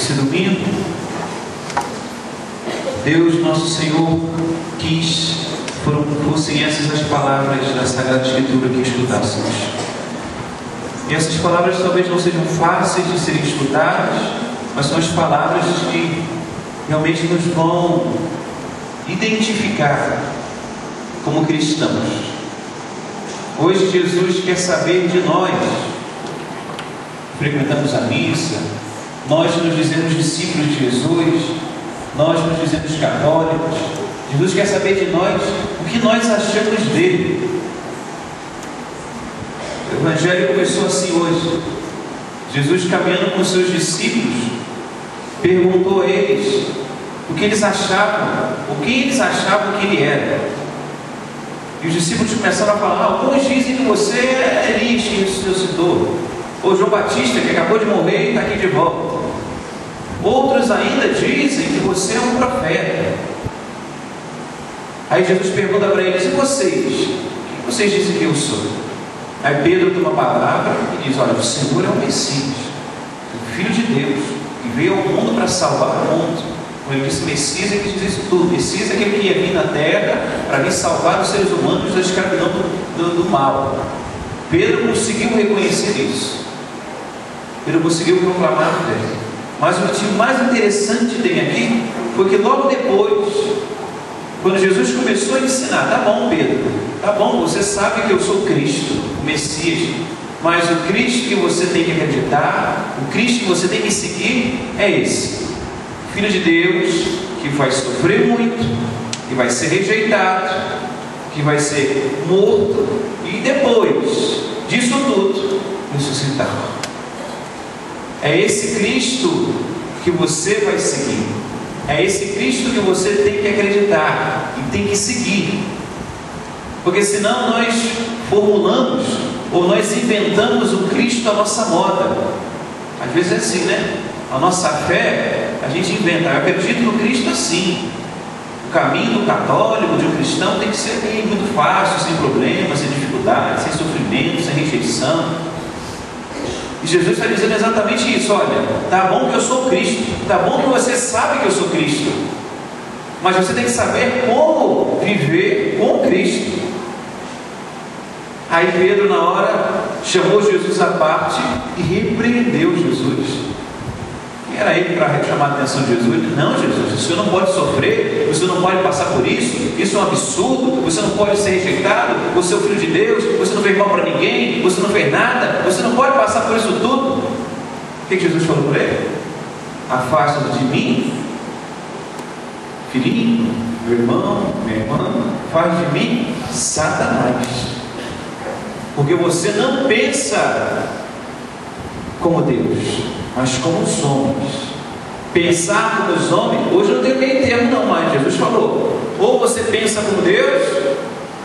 Esse domingo, Deus, nosso Senhor, quis que fossem essas as palavras da Sagrada Escritura que estudássemos. E essas palavras talvez não sejam fáceis de serem estudadas, mas são as palavras que realmente nos vão identificar como cristãos. Hoje Jesus quer saber de nós. Frequentamos a missa, nós nos dizemos discípulos de Jesus, nós nos dizemos católicos. Jesus quer saber de nós o que nós achamos dele. O Evangelho começou assim hoje. Jesus, caminhando com os seus discípulos, perguntou a eles o que eles achavam que ele era. E os discípulos começaram a falar: alguns dizem que você é Elias que ressuscitou, ou João Batista que acabou de morrer e está aqui de volta. Outros ainda dizem que você é um profeta. Aí Jesus pergunta para eles: e vocês? O que vocês dizem que eu sou? Aí Pedro toma a palavra e diz: olha, o Senhor é o Messias, o Filho de Deus, que veio ao mundo para salvar o mundo. Como ele disse, Messias é que diz isso tudo. Messias é aquele que ia vir na terra para vir salvar os seres humanos da escravidão do mal. Pedro conseguiu reconhecer isso. Pedro conseguiu proclamar isso. Mas o que mais interessante tem aqui foi que logo depois, quando Jesus começou a ensinar: tá bom, Pedro, tá bom, você sabe que eu sou Cristo, o Messias, mas o Cristo que você tem que acreditar, o Cristo que você tem que seguir é esse, Filho de Deus, que vai sofrer muito, que vai ser rejeitado, que vai ser morto e depois disso tudo ressuscitar. É esse Cristo que você vai seguir. É esse Cristo que você tem que acreditar e tem que seguir. Porque senão nós formulamos ou nós inventamos um Cristo à nossa moda. Às vezes é assim, né? A nossa fé, a gente inventa: eu acredito no Cristo assim. O caminho do católico, de um cristão, tem que ser muito fácil, sem problemas, sem dificuldades, sem sofrimento, sem rejeição. E Jesus está dizendo exatamente isso: olha, tá bom que eu sou Cristo, tá bom que você sabe que eu sou Cristo, mas você tem que saber como viver com Cristo. Aí Pedro, na hora, chamou Jesus à parte e repreendeu Jesus. E era ele para chamar a atenção de Jesus: não, Jesus, o senhor não pode sofrer, o senhor não pode passar por isso é um absurdo, você não pode ser rejeitado, você é o Filho de Deus, você não fez mal para ninguém, você não fez nada, você não pode passar por isso tudo. O que Jesus falou para ele? Afasta-te de mim, filhinho, meu irmão, minha irmã, faz de mim Satanás, porque você não pensa como Deus, mas como os homens. Pensar como os homens, hoje não tem meio termo não, mas Jesus falou: ou você pensa como Deus,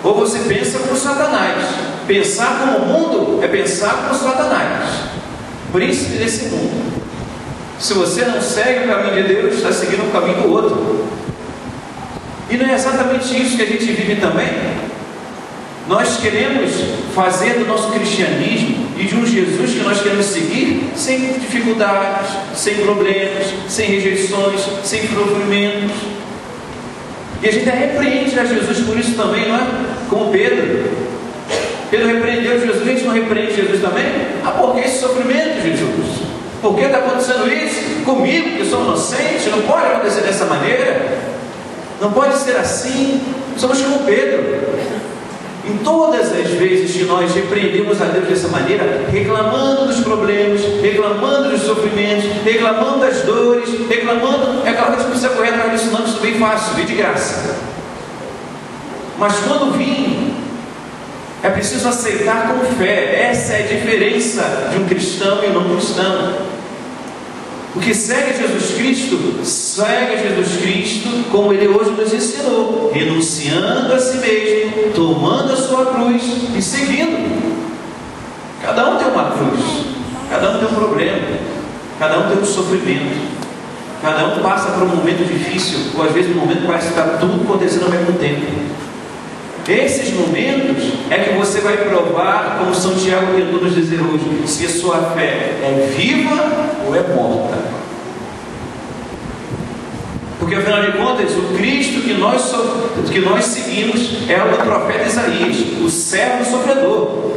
ou você pensa como Satanás. Pensar como o mundo é pensar como Satanás, príncipe desse mundo. Se você não segue o caminho de Deus, está seguindo o caminho do outro. E não é exatamente isso que a gente vive também? Nós queremos fazer do nosso cristianismo e de um Jesus que nós queremos seguir sem dificuldades, sem problemas, sem rejeições, sem sofrimentos. E a gente repreende a Jesus por isso também, não é? Como Pedro. Pedro repreendeu Jesus, a gente não repreende Jesus também? Ah, por que esse sofrimento, Jesus? Por que está acontecendo isso comigo, que sou inocente? Não pode acontecer dessa maneira, não pode ser assim. Somos como Pedro. Em todas as vezes que nós repreendemos a Deus dessa maneira, reclamando dos problemas, reclamando dos sofrimentos, reclamando das dores, reclamando, é claro que a gente precisa correr atrás disso, não, isso é bem fácil, bem de graça. Mas quando vir, é preciso aceitar com fé. Essa é a diferença de um cristão e um não cristão. O que segue Jesus Cristo como Ele hoje nos ensinou, renunciando a si mesmo, tomando a sua cruz e seguindo. Cada um tem uma cruz, cada um tem um problema, cada um tem um sofrimento, cada um passa por um momento difícil, ou às vezes um momento que parece que está tudo acontecendo ao mesmo tempo. Esses momentos é que você vai provar, como São Tiago tentou nos dizer hoje, se a sua fé é viva ou é morta. Porque afinal de contas, o Cristo que nós seguimos é o do profeta Isaías, o servo sofredor,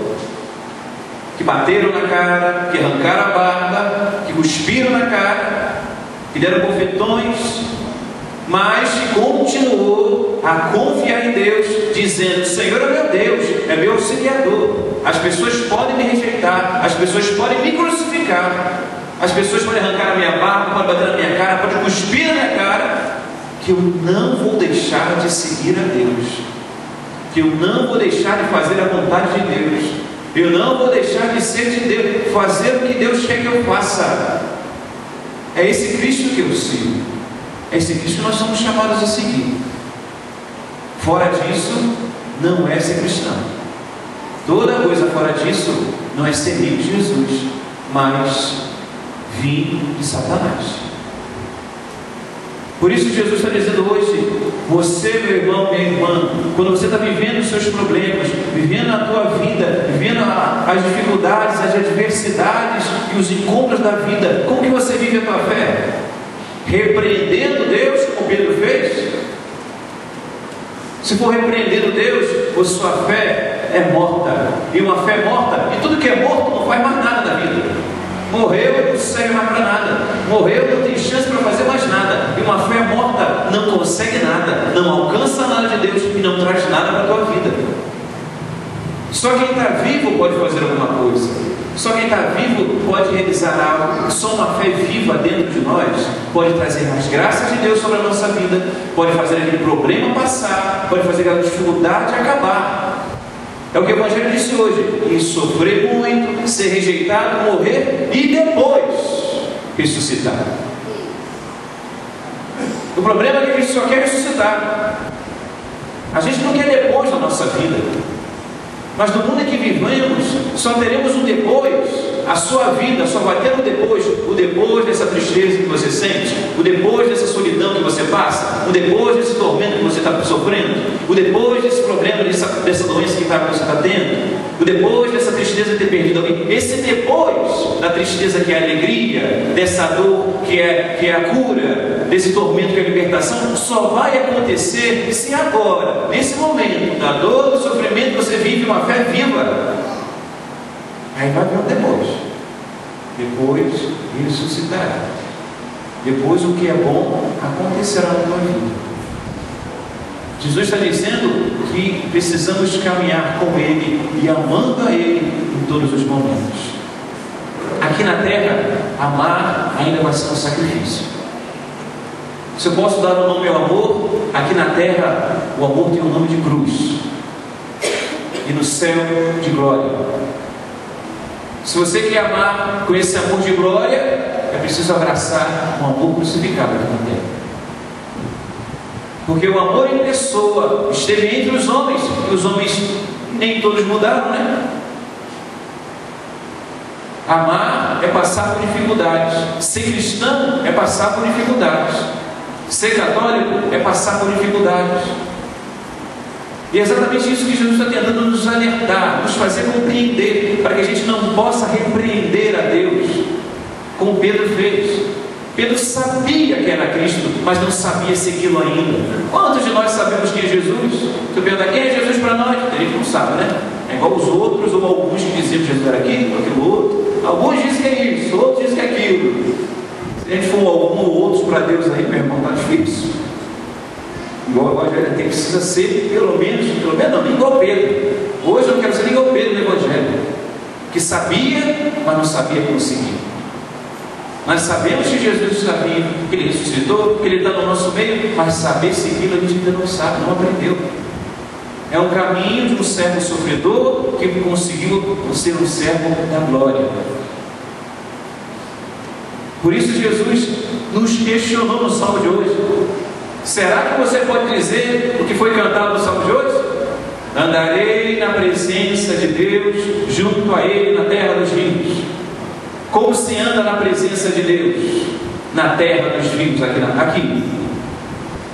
que bateram na cara, que arrancaram a barba, que cuspiram na cara, que deram bofetões, mas que continuou a confiar em Deus, dizendo: o Senhor é meu Deus, é meu auxiliador. As pessoas podem me rejeitar, as pessoas podem me crucificar, as pessoas podem arrancar a minha barba, podem bater na minha cara, podem cuspir na minha cara, que eu não vou deixar de seguir a Deus, que eu não vou deixar de fazer a vontade de Deus, eu não vou deixar de ser de Deus, fazer o que Deus quer que eu faça. É esse Cristo que eu sigo, é esse Cristo que nós somos chamados a seguir. Fora disso, não é ser cristão. Toda coisa fora disso não é servir Jesus, mas vir de Satanás. Por isso Jesus está dizendo hoje: você, meu irmão, minha irmã, quando você está vivendo os seus problemas, vivendo a tua vida, vivendo as dificuldades, as adversidades e os encontros da vida, como que você vive a tua fé? Repreendendo Deus, como Pedro fez? Se for repreendendo Deus, a sua fé é morta. E uma fé morta, e tudo que é morto não faz mais nada na vida. Morreu, não serve mais para nada. Morreu, não tem chance para fazer mais nada. E uma fé morta não consegue nada, não alcança nada de Deus e não traz nada para a tua vida. Só quem está vivo pode fazer alguma coisa. Só quem está vivo pode realizar algo. Só uma fé viva dentro de nós pode trazer as graças de Deus sobre a nossa vida, pode fazer aquele problema passar, pode fazer aquela dificuldade acabar. É o que o Evangelho disse hoje: e sofrer muito, ser rejeitado, morrer e depois ressuscitar. O problema é que a gente só quer ressuscitar. A gente não quer depois da nossa vida. Mas no mundo em que vivemos, só teremos um depois. A sua vida só vai ter um depois. O depois dessa tristeza que você sente, o depois dessa solidão que você passa, o depois desse tormento que você está sofrendo, o depois desse problema, dessa doença que você está tendo, o depois dessa tristeza de ter perdido alguém. Esse depois da tristeza, que é a alegria, dessa dor que é a cura, desse tormento que é a libertação, só vai acontecer se agora, nesse momento da dor, do sofrimento, você vive uma fé viva. Aí vai vir o depois ressuscitar. Depois o que é bom acontecerá na tua vida. Jesus está dizendo que precisamos caminhar com Ele e amando a Ele em todos os momentos. Aqui na terra, amar ainda vai ser um sacrifício. Se eu posso dar o nome ao amor, aqui na terra o amor tem o nome de cruz, e no céu de glória. Se você quer amar com esse amor de glória, é preciso abraçar um amor crucificado aqui na terra. Porque o amor em pessoa esteve entre os homens, e os homens nem todos mudaram, né? Amar é passar por dificuldades. Ser cristão é passar por dificuldades. Ser católico é passar por dificuldades. E é exatamente isso que Jesus está tentando nos alertar, nos fazer compreender, para que a gente não possa repreender a Deus, como Pedro fez. Pedro sabia que era Cristo, mas não sabia segui-lo ainda. Quantos de nós sabemos quem é Jesus? Você pergunta: quem é Jesus para nós? A gente não sabe, né? É igual os outros, ou alguns que diziam que Jesus era aquilo, aquilo outro. Alguns dizem que é isso, outros dizem que é aquilo. Se a gente for algum ou outros para Deus aí, meu irmão, está difícil. Igual o Evangelho tem, precisa ser pelo menos não, igual Pedro. Hoje eu não quero ser igual Pedro no Evangelho, que sabia, mas não sabia conseguir. Nós sabemos que Jesus está vivo, que Ele ressuscitou, que Ele está no nosso meio, mas saber segui-lo a gente ainda não sabe, não aprendeu. É um caminho de um servo sofredor que conseguiu ser um servo da glória. Por isso Jesus nos questionou no Salmo de hoje. Será que você pode dizer o que foi cantado no Salmo de hoje? Andarei na presença de Deus, junto a Ele na terra dos vivos. Como se anda na presença de Deus na terra dos vivos, aqui?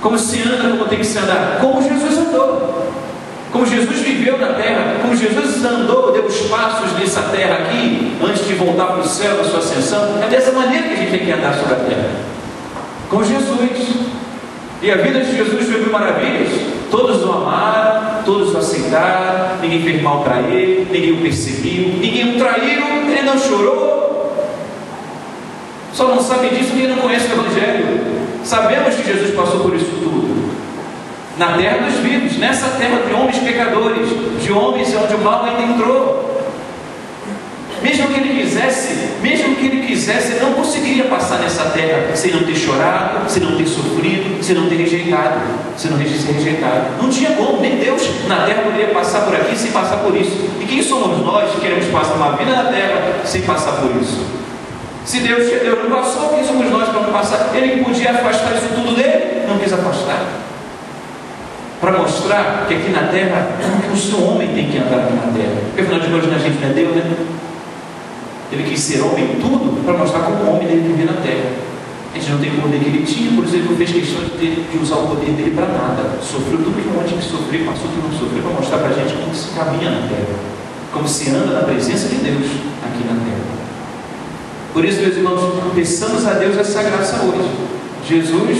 Como se anda, como tem que se andar? Como Jesus andou, como Jesus viveu na terra, como Jesus andou, deu os passos nessa terra aqui, antes de voltar para o céu, na sua ascensão. É dessa maneira que a gente tem que andar sobre a terra, com Jesus. E a vida de Jesus foi mil maravilhas. Todos o amaram, todos o aceitaram, ninguém fez mal para ele, ninguém o perseguiu, ninguém o traiu, ele não chorou. Só não sabe disso quem não conhece o Evangelho. Sabemos que Jesus passou por isso tudo. Na terra dos vivos, nessa terra de homens pecadores, de homens onde o mal ainda entrou. Mesmo que ele quisesse, ele não conseguiria passar nessa terra sem não ter chorado, sem não ter sofrido, sem não ter rejeitado, sem não ter sido rejeitado. Não tinha como, nem Deus na terra poderia passar por aqui sem passar por isso. E quem somos nós que queremos passar uma vida na terra sem passar por isso? Se Deus não passou, quem somos nós para não passar? Ele que podia afastar isso tudo dele, não quis afastar. Para mostrar que aqui na terra, o homem tem que andar aqui na terra. Porque afinal de contas, a gente não é Deus, né? Ele quis ser homem tudo para mostrar como o homem dele vivia na terra. A gente não tem o poder que ele tinha, por isso ele não fez questão de usar o poder dele para nada. Sofreu tudo que o homem tinha que sofrer, passou tudo que não sofreu, para mostrar para a gente como se caminha na terra, como se anda na presença de Deus aqui na terra. Por isso, meus irmãos, peçamos a Deus essa graça hoje. Jesus